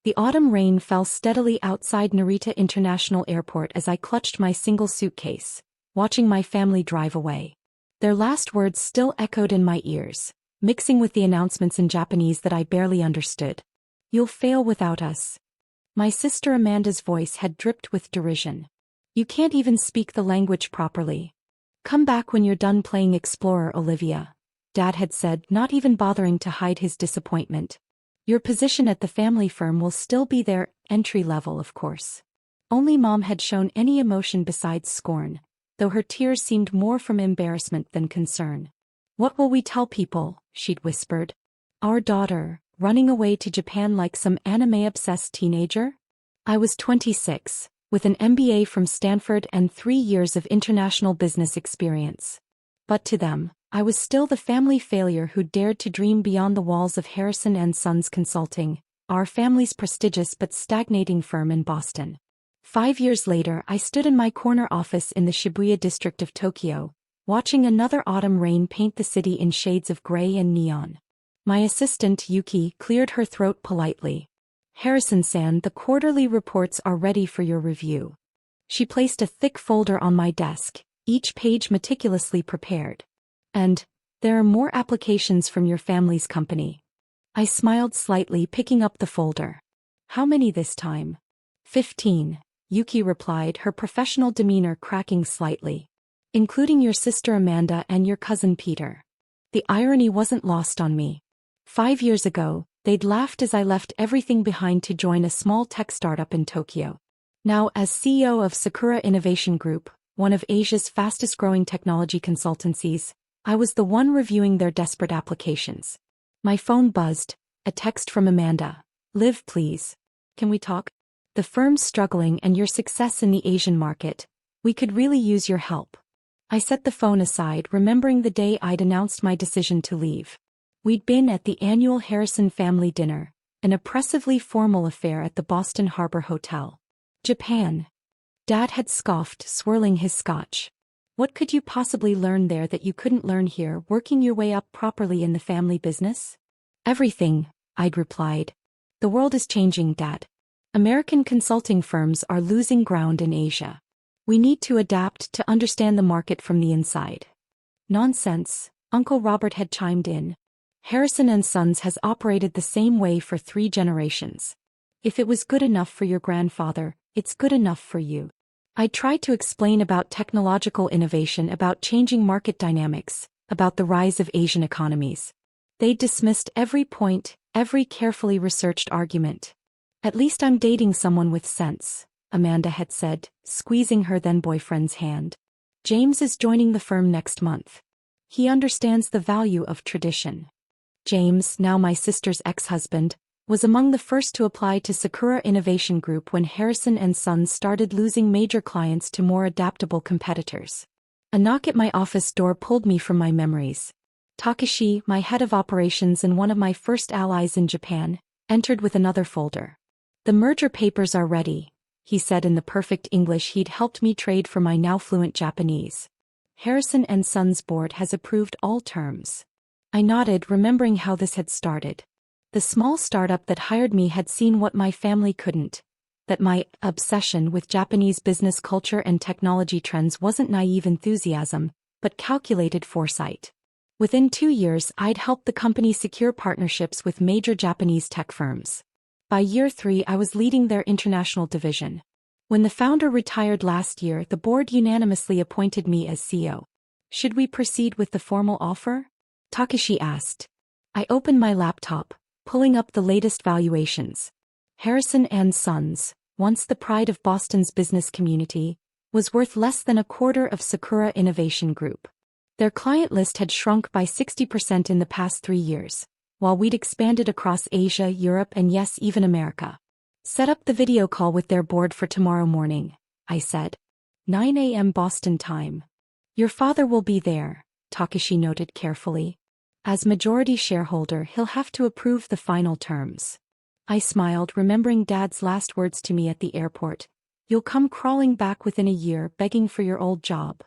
The autumn rain fell steadily outside Narita International Airport as I clutched my single suitcase, watching my family drive away. Their last words still echoed in my ears, mixing with the announcements in Japanese that I barely understood. "You'll fail without us." My sister Amanda's voice had dripped with derision. "You can't even speak the language properly. Come back when you're done playing explorer, Olivia," Dad had said, not even bothering to hide his disappointment. "Your position at the family firm will still be there, entry level of course." Only Mom had shown any emotion besides scorn, though her tears seemed more from embarrassment than concern. "What will we tell people?" she'd whispered. "Our daughter, running away to Japan like some anime-obsessed teenager?" I was 26, with an MBA from Stanford and 3 years of international business experience. But to them, I was still the family failure who dared to dream beyond the walls of Harrison & Sons Consulting, our family's prestigious but stagnating firm in Boston. 5 years later, I stood in my corner office in the Shibuya district of Tokyo, watching another autumn rain paint the city in shades of gray and neon. My assistant, Yuki, cleared her throat politely. "Harrison-san, the quarterly reports are ready for your review." She placed a thick folder on my desk, each page meticulously prepared. "And there are more applications from your family's company." I smiled slightly, picking up the folder. "How many this time?" "15, Yuki replied, her professional demeanor cracking slightly. "Including your sister Amanda and your cousin Peter." The irony wasn't lost on me. 5 years ago, they'd laughed as I left everything behind to join a small tech startup in Tokyo. Now, as CEO of Sakura Innovation Group, one of Asia's fastest-growing technology consultancies, I was the one reviewing their desperate applications. My phone buzzed, a text from Amanda. "Liv, please. Can we talk? The firm's struggling and your success in the Asian market. We could really use your help." I set the phone aside, remembering the day I'd announced my decision to leave. We'd been at the annual Harrison family dinner, an oppressively formal affair at the Boston Harbor Hotel. "Japan." Dad had scoffed, swirling his scotch. "What could you possibly learn there that you couldn't learn here, working your way up properly in the family business?" "Everything," I'd replied. "The world is changing, Dad. American consulting firms are losing ground in Asia. We need to adapt to understand the market from the inside." "Nonsense," Uncle Robert had chimed in. "Harrison & Sons has operated the same way for 3 generations. If it was good enough for your grandfather, it's good enough for you." I tried to explain about technological innovation, about changing market dynamics, about the rise of Asian economies. They dismissed every point, every carefully researched argument. "At least I'm dating someone with sense," Amanda had said, squeezing her then-boyfriend's hand. "James is joining the firm next month. He understands the value of tradition." James, now my sister's ex-husband, was among the first to apply to Sakura Innovation Group when Harrison & Sons started losing major clients to more adaptable competitors. A knock at my office door pulled me from my memories. Takashi, my head of operations and one of my first allies in Japan, entered with another folder. "The merger papers are ready," he said in the perfect English he'd helped me trade for my now fluent Japanese. "Harrison & Sons board has approved all terms." I nodded, remembering how this had started. The small startup that hired me had seen what my family couldn't, that my obsession with Japanese business culture and technology trends wasn't naive enthusiasm, but calculated foresight. Within 2 years, I'd helped the company secure partnerships with major Japanese tech firms. By year 3, I was leading their international division. When the founder retired last year, the board unanimously appointed me as CEO. "Should we proceed with the formal offer?" Takashi asked. I opened my laptop, pulling up the latest valuations. Harrison & Sons, once the pride of Boston's business community, was worth less than a quarter of Sakura Innovation Group. Their client list had shrunk by 60% in the past 3 years, while we'd expanded across Asia, Europe, and yes, even America. "Set up the video call with their board for tomorrow morning," I said. 9 a.m. Boston time. "Your father will be there," Takashi noted carefully. "As majority shareholder, he'll have to approve the final terms." I smiled, remembering Dad's last words to me at the airport. "You'll come crawling back within a year, begging for your old job."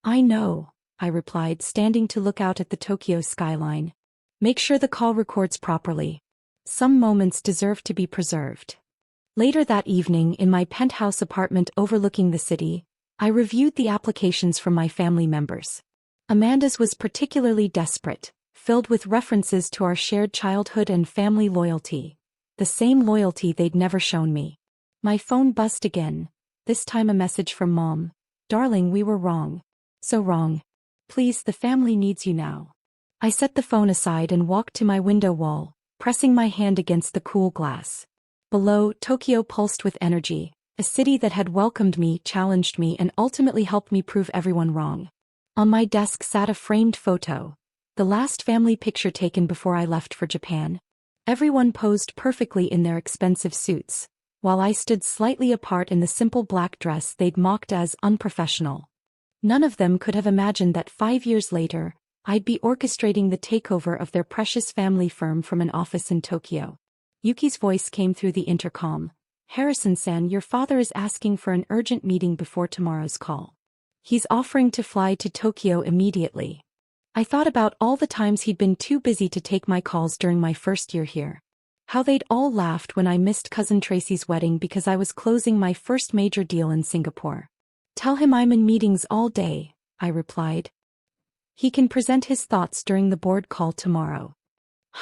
"I know," I replied, standing to look out at the Tokyo skyline. "Make sure the call records properly. Some moments deserve to be preserved." Later that evening, in my penthouse apartment overlooking the city, I reviewed the applications from my family members. Amanda's was particularly desperate, filled with references to our shared childhood and family loyalty, the same loyalty they'd never shown me. My phone buzzed again, this time a message from Mom. "Darling, we were wrong. So wrong. Please, the family needs you now." I set the phone aside and walked to my window wall, pressing my hand against the cool glass. Below, Tokyo pulsed with energy, a city that had welcomed me, challenged me, and ultimately helped me prove everyone wrong. On my desk sat a framed photo, the last family picture taken before I left for Japan. Everyone posed perfectly in their expensive suits, while I stood slightly apart in the simple black dress they'd mocked as unprofessional. None of them could have imagined that 5 years later, I'd be orchestrating the takeover of their precious family firm from an office in Tokyo. Yuki's voice came through the intercom. "Harrison-san, your father is asking for an urgent meeting before tomorrow's call. He's offering to fly to Tokyo immediately." I thought about all the times he'd been too busy to take my calls during my first year here. How they'd all laughed when I missed Cousin Tracy's wedding because I was closing my first major deal in Singapore. "Tell him I'm in meetings all day," I replied. "He can present his thoughts during the board call tomorrow."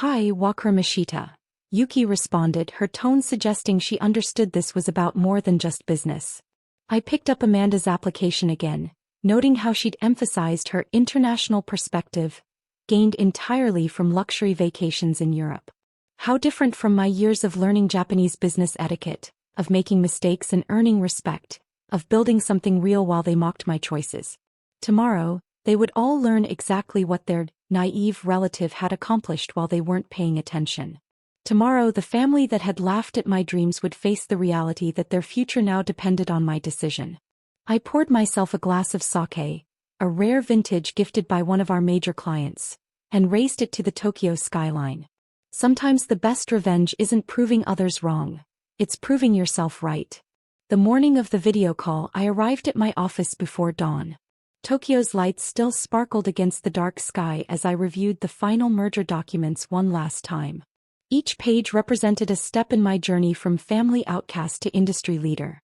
"Hi, Wakura Mashita," Yuki responded, her tone suggesting she understood this was about more than just business. I picked up Amanda's application again, noting how she'd emphasized her international perspective, gained entirely from luxury vacations in Europe. How different from my years of learning Japanese business etiquette, of making mistakes and earning respect, of building something real while they mocked my choices. Tomorrow, they would all learn exactly what their naive relative had accomplished while they weren't paying attention. Tomorrow, the family that had laughed at my dreams would face the reality that their future now depended on my decision. I poured myself a glass of sake, a rare vintage gifted by one of our major clients, and raised it to the Tokyo skyline. Sometimes the best revenge isn't proving others wrong, it's proving yourself right. The morning of the video call, I arrived at my office before dawn. Tokyo's lights still sparkled against the dark sky as I reviewed the final merger documents one last time. Each page represented a step in my journey from family outcast to industry leader.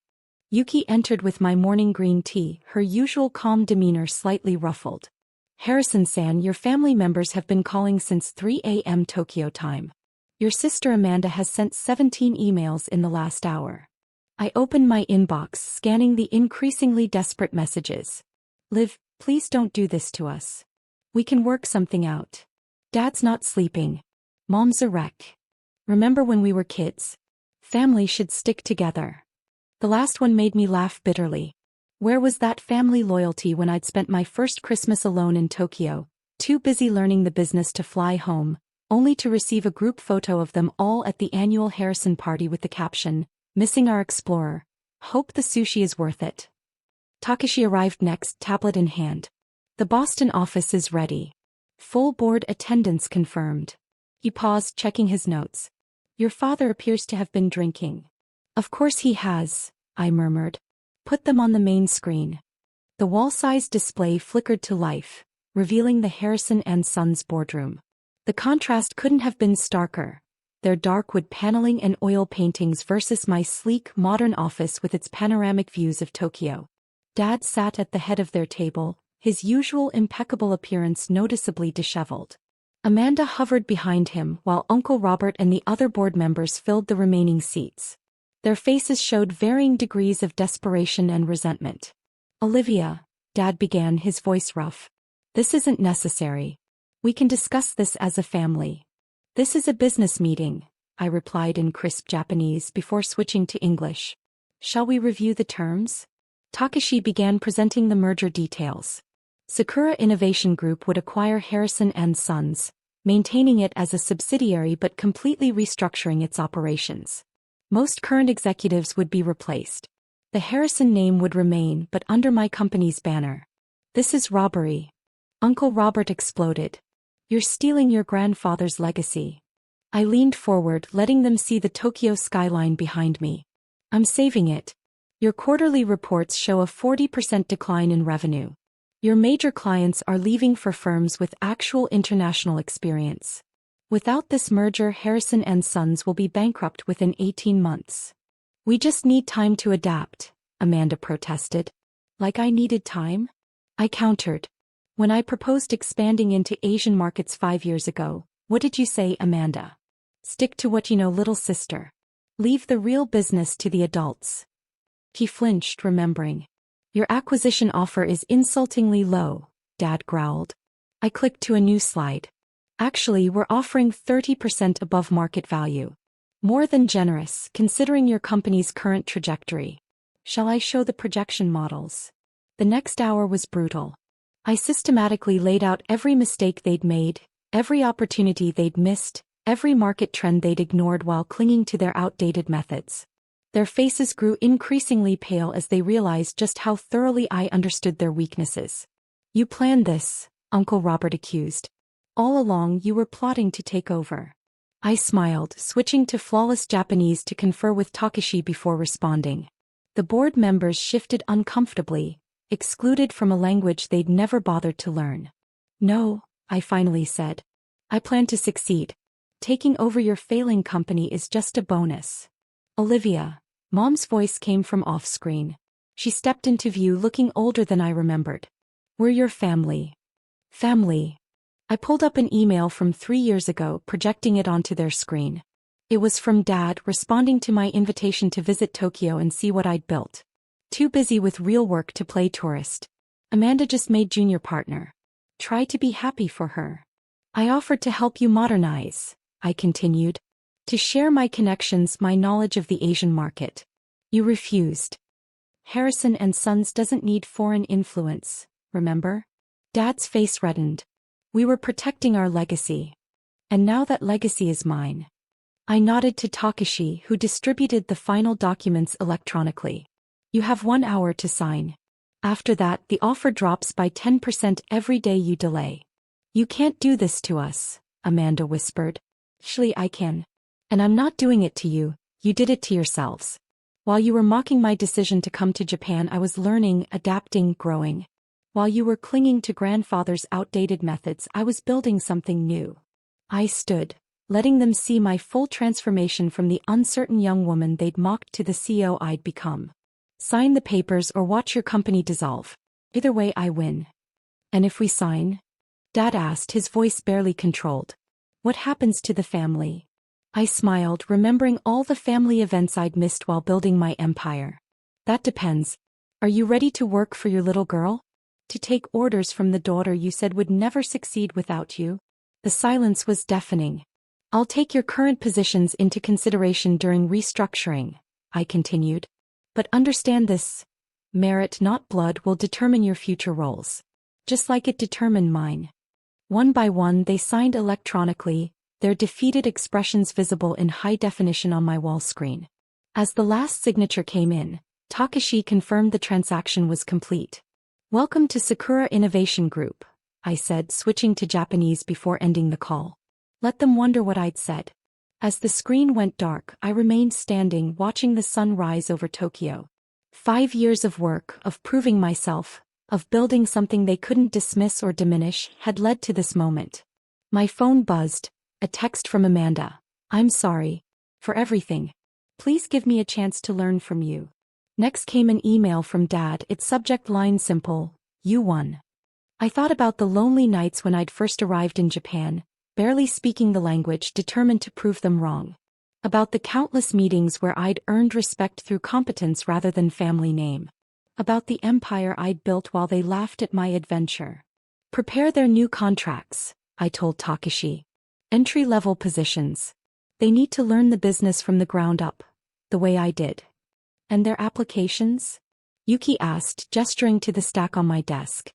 Yuki entered with my morning green tea, her usual calm demeanor slightly ruffled. "Harrison-san, your family members have been calling since 3 a.m. Tokyo time. Your sister Amanda has sent 17 emails in the last hour." I opened my inbox, scanning the increasingly desperate messages. "Liv, please don't do this to us. We can work something out. Dad's not sleeping. Mom's a wreck. Remember when we were kids? Family should stick together." The last one made me laugh bitterly. Where was that family loyalty when I'd spent my first Christmas alone in Tokyo, too busy learning the business to fly home, only to receive a group photo of them all at the annual Harrison party with the caption, "Missing our explorer. Hope the sushi is worth it." Takashi arrived next, tablet in hand. "The Boston office is ready. Full board attendance confirmed." He paused, checking his notes. "Your father appears to have been drinking." "Of course he has," I murmured. "Put them on the main screen." The wall-sized display flickered to life, revealing the Harrison and Sons boardroom. The contrast couldn't have been starker. Their dark wood paneling and oil paintings versus my sleek, modern office with its panoramic views of Tokyo. Dad sat at the head of their table, his usual impeccable appearance noticeably disheveled. Amanda hovered behind him while Uncle Robert and the other board members filled the remaining seats. Their faces showed varying degrees of desperation and resentment. "Olivia," Dad began, his voice rough. "This isn't necessary. We can discuss this as a family." "This is a business meeting," I replied in crisp Japanese before switching to English. "Shall we review the terms?" Takashi began presenting the merger details. Sakura Innovation Group would acquire Harrison and Sons, maintaining it as a subsidiary but completely restructuring its operations. Most current executives would be replaced. The Harrison name would remain but under my company's banner. "This is robbery." Uncle Robert exploded. "You're stealing your grandfather's legacy." I leaned forward, letting them see the Tokyo skyline behind me. "I'm saving it. Your quarterly reports show a 40% decline in revenue. Your major clients are leaving for firms with actual international experience. Without this merger, Harrison and Sons will be bankrupt within 18 months. We just need time to adapt, Amanda protested. Like I needed time? I countered. When I proposed expanding into Asian markets 5 years ago, what did you say, Amanda? Stick to what you know, little sister. Leave the real business to the adults. He flinched, remembering. Your acquisition offer is insultingly low, Dad growled. I clicked to a new slide. Actually, we're offering 30% above market value. More than generous, considering your company's current trajectory. Shall I show the projection models? The next hour was brutal. I systematically laid out every mistake they'd made, every opportunity they'd missed, every market trend they'd ignored while clinging to their outdated methods. Their faces grew increasingly pale as they realized just how thoroughly I understood their weaknesses. You planned this, Uncle Robert accused. All along you were plotting to take over. I smiled, switching to flawless Japanese to confer with Takeshi before responding. The board members shifted uncomfortably, excluded from a language they'd never bothered to learn. No, I finally said. I plan to succeed. Taking over your failing company is just a bonus. Olivia, Mom's voice came from off-screen. She stepped into view looking older than I remembered. We're your family. Family. I pulled up an email from 3 years ago, projecting it onto their screen. It was from Dad, responding to my invitation to visit Tokyo and see what I'd built. Too busy with real work to play tourist. Amanda just made junior partner. Try to be happy for her. I offered to help you modernize, I continued. To share my connections, my knowledge of the Asian market. You refused. Harrison and Sons doesn't need foreign influence, remember? Dad's face reddened. We were protecting our legacy. And now that legacy is mine. I nodded to Takeshi, who distributed the final documents electronically. You have 1 hour to sign. After that, the offer drops by 10% every day you delay. You can't do this to us, Amanda whispered. Actually, I can. And I'm not doing it to you, you did it to yourselves. While you were mocking my decision to come to Japan, I was learning, adapting, growing. While you were clinging to grandfather's outdated methods, I was building something new. I stood, letting them see my full transformation from the uncertain young woman they'd mocked to the CEO I'd become. Sign the papers or watch your company dissolve. Either way, I win. And if we sign? Dad asked, his voice barely controlled. What happens to the family? I smiled, remembering all the family events I'd missed while building my empire. That depends. Are you ready to work for your little girl? To take orders from the daughter you said would never succeed without you? The silence was deafening. I'll take your current positions into consideration during restructuring, I continued. But understand this. Merit, not blood, will determine your future roles. Just like it determined mine. One by one they signed electronically, their defeated expressions visible in high definition on my wall screen. As the last signature came in, Takeshi confirmed the transaction was complete. Welcome to Sakura Innovation Group, I said, switching to Japanese before ending the call. Let them wonder what I'd said. As the screen went dark, I remained standing, watching the sun rise over Tokyo. 5 years of work, of proving myself, of building something they couldn't dismiss or diminish, had led to this moment. My phone buzzed, a text from Amanda. I'm sorry. For everything. Please give me a chance to learn from you. Next came an email from Dad, its subject line simple, you won. I thought about the lonely nights when I'd first arrived in Japan, barely speaking the language, determined to prove them wrong. About the countless meetings where I'd earned respect through competence rather than family name. About the empire I'd built while they laughed at my adventure. Prepare their new contracts, I told Takeshi. Entry-level positions. They need to learn the business from the ground up, the way I did. And their applications? Yuki asked, gesturing to the stack on my desk.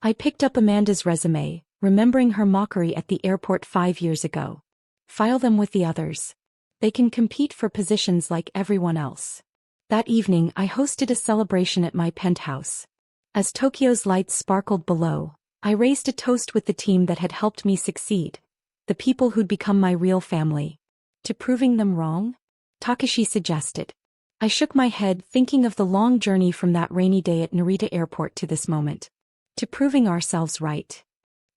I picked up Amanda's resume, remembering her mockery at the airport 5 years ago. File them with the others. They can compete for positions like everyone else. That evening I hosted a celebration at my penthouse. As Tokyo's lights sparkled below, I raised a toast with the team that had helped me succeed. The people who'd become my real family. To proving them wrong? Takeshi suggested. I shook my head, thinking of the long journey from that rainy day at Narita Airport to this moment. To proving ourselves right.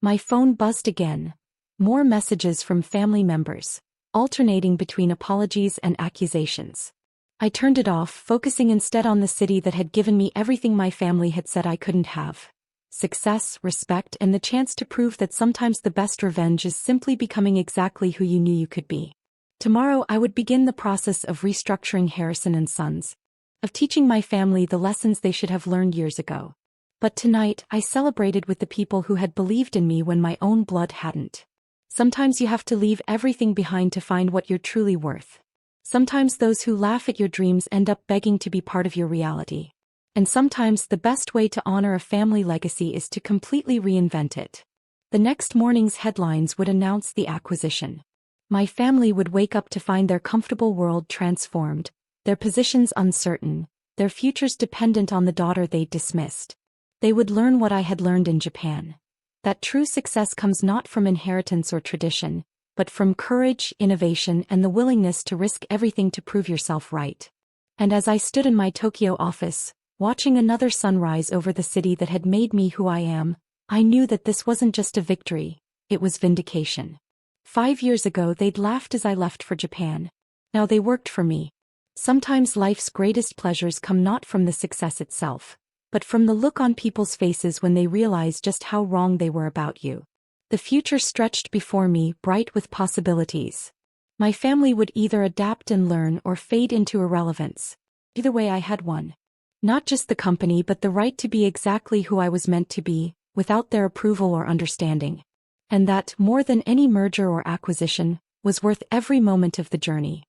My phone buzzed again. More messages from family members, alternating between apologies and accusations. I turned it off, focusing instead on the city that had given me everything my family had said I couldn't have. Success, respect, and the chance to prove that sometimes the best revenge is simply becoming exactly who you knew you could be. Tomorrow I would begin the process of restructuring Harrison and Sons, of teaching my family the lessons they should have learned years ago. But tonight, I celebrated with the people who had believed in me when my own blood hadn't. Sometimes you have to leave everything behind to find what you're truly worth. Sometimes those who laugh at your dreams end up begging to be part of your reality. And sometimes the best way to honor a family legacy is to completely reinvent it. The next morning's headlines would announce the acquisition. My family would wake up to find their comfortable world transformed, their positions uncertain, their futures dependent on the daughter they'd dismissed. They would learn what I had learned in Japan. That true success comes not from inheritance or tradition, but from courage, innovation, and the willingness to risk everything to prove yourself right. And as I stood in my Tokyo office, watching another sunrise over the city that had made me who I am, I knew that this wasn't just a victory, it was vindication. 5 years ago they'd laughed as I left for Japan. Now they worked for me. Sometimes life's greatest pleasures come not from the success itself, but from the look on people's faces when they realize just how wrong they were about you. The future stretched before me, bright with possibilities. My family would either adapt and learn or fade into irrelevance. Either way I had won. Not just the company but the right to be exactly who I was meant to be, without their approval or understanding. And that, more than any merger or acquisition, was worth every moment of the journey.